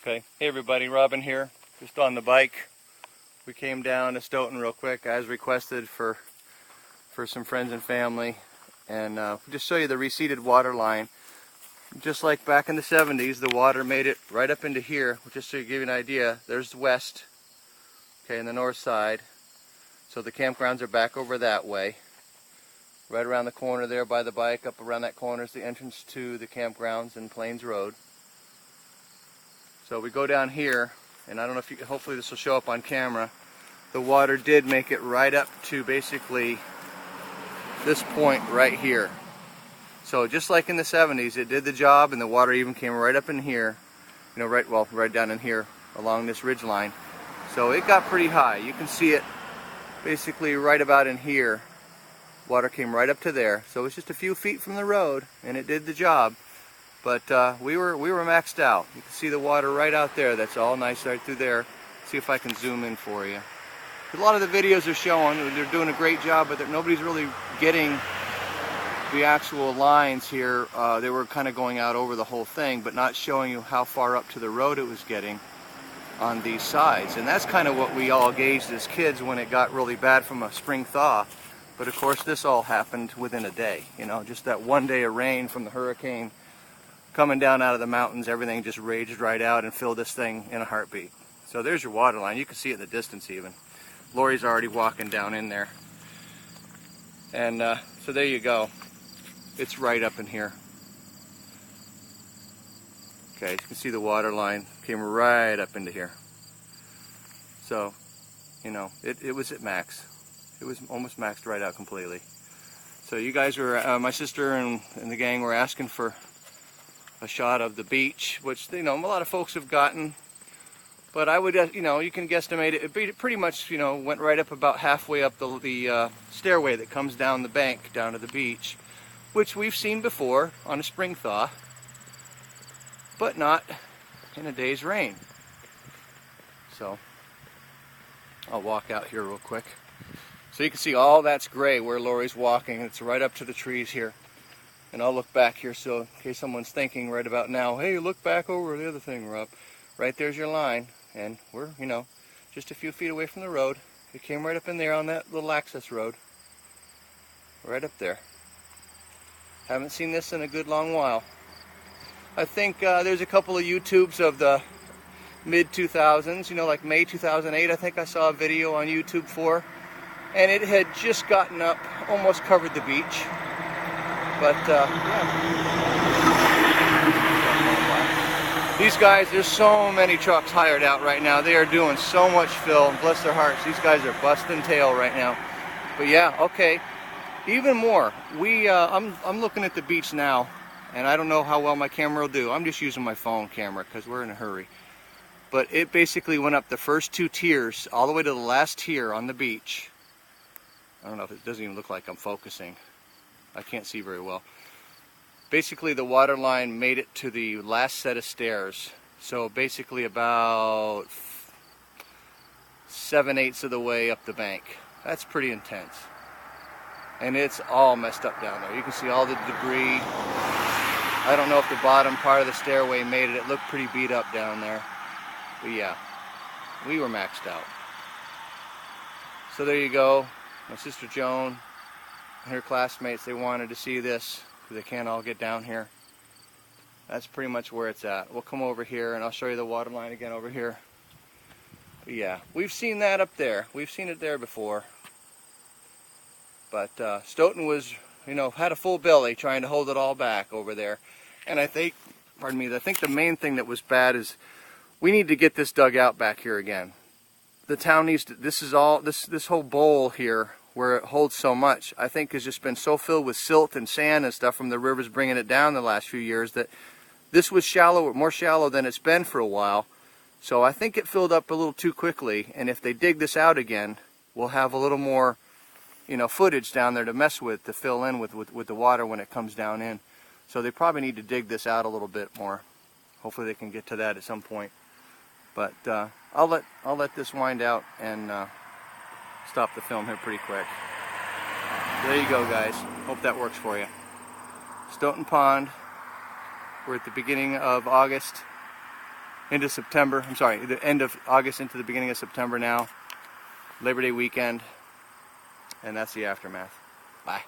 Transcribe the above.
Okay, hey everybody, Robin here, just on the bike. We came down to Stoughton real quick as requested for some friends and family, and just show you the receded water line. Just like back in the 70s, the water made it right up into here. Just to give you an idea, there's west, okay, in the north side. So the campgrounds are back over that way. Right around the corner there by the bike, up around that corner is the entrance to the campgrounds in Plains Road. So we go down here, and I don't know if you, hopefully this will show up on camera. The water did make it right up to basically this point right here. So just like in the 70s, it did the job, and the water even came right up in here, you know, right down in here along this ridge line. So it got pretty high. You can see it basically right about in here. Water came right up to there. So it was just a few feet from the road, and it did the job. But we were maxed out. You can see the water right out there. That's all nice right through there. See if I can zoom in for you. A lot of the videos are showing they're doing a great job, but nobody's really getting the actual lines here. They were kind of going out over the whole thing, but not showing you how far up to the road it was getting on these sides. And that's kind of what we all gauged as kids when it got really bad from a spring thaw. But of course, this all happened within a day. You know, just that one day of rain from the hurricane coming down out of the mountains, everything just raged right out and filled this thing in a heartbeat. So there's your water line. You can see it in the distance even. Lori's already walking down in there. And so there you go. It's right up in here. Okay, you can see the water line came right up into here. So, you know, it was at max. It was almost maxed right out completely. So you guys were, my sister and the gang were asking for a shot of the beach, which, you know, a lot of folks have gotten, but I would, you know, you can guesstimate it. It pretty much, you know, went right up about halfway up the stairway that comes down the bank down to the beach, which we've seen before on a spring thaw, but not in a day's rain. So I'll walk out here real quick. So you can see all that's gray where Lori's walking. It's right up to the trees here. And I'll look back here, so in case someone's thinking right about now, hey, look back over the other thing, Rob. Right there's your line, and we're, you know, just a few feet away from the road. It came right up in there on that little access road. Right up there. Haven't seen this in a good long while. I think there's a couple of YouTubes of the mid-2000s, you know, like May 2008, I think I saw a video on YouTube for. And it had just gotten up, almost covered the beach. But yeah. These guys, there's so many trucks hired out right now. They are doing so much fill. Bless their hearts. These guys are busting tail right now. But yeah, okay. Even more. I'm looking at the beach now, and I don't know how well my camera will do. I'm just using my phone camera because we're in a hurry. But it basically went up the first two tiers all the way to the last tier on the beach. I don't know if it doesn't even look like I'm focusing. I can't see very well. Basically, the water line made it to the last set of stairs. So basically about 7/8 of the way up the bank. That's pretty intense. And it's all messed up down there. You can see all the debris. I don't know if the bottom part of the stairway made it. It looked pretty beat up down there. But yeah, we were maxed out. So there you go. My sister Joan and her classmates, they wanted to see this because they can't all get down here. That's pretty much where it's at. We'll come over here and I'll show you the water line again over here. But yeah, we've seen that up there. We've seen it there before. But Stoughton was, you know, had a full belly trying to hold it all back over there. And I think, pardon me, I think the main thing that was bad is we need to get this dug out back here again. The town needs to, this whole bowl here where it holds so much, I think has just been so filled with silt and sand and stuff from the rivers bringing it down the last few years that this was shallow, more shallow than it's been for a while. So I think it filled up a little too quickly, and if they dig this out again, we'll have a little more, you know, footage down there to mess with, to fill in with the water when it comes down in. So they probably need to dig this out a little bit more. Hopefully they can get to that at some point. But I'll let this wind out and stop the film here pretty quick. There you go, guys. Hope that works for you. Stoughton Pond. We're at the beginning of August. into September. I'm sorry, the end of August into the beginning of September now. Labor Day weekend. And that's the aftermath. Bye.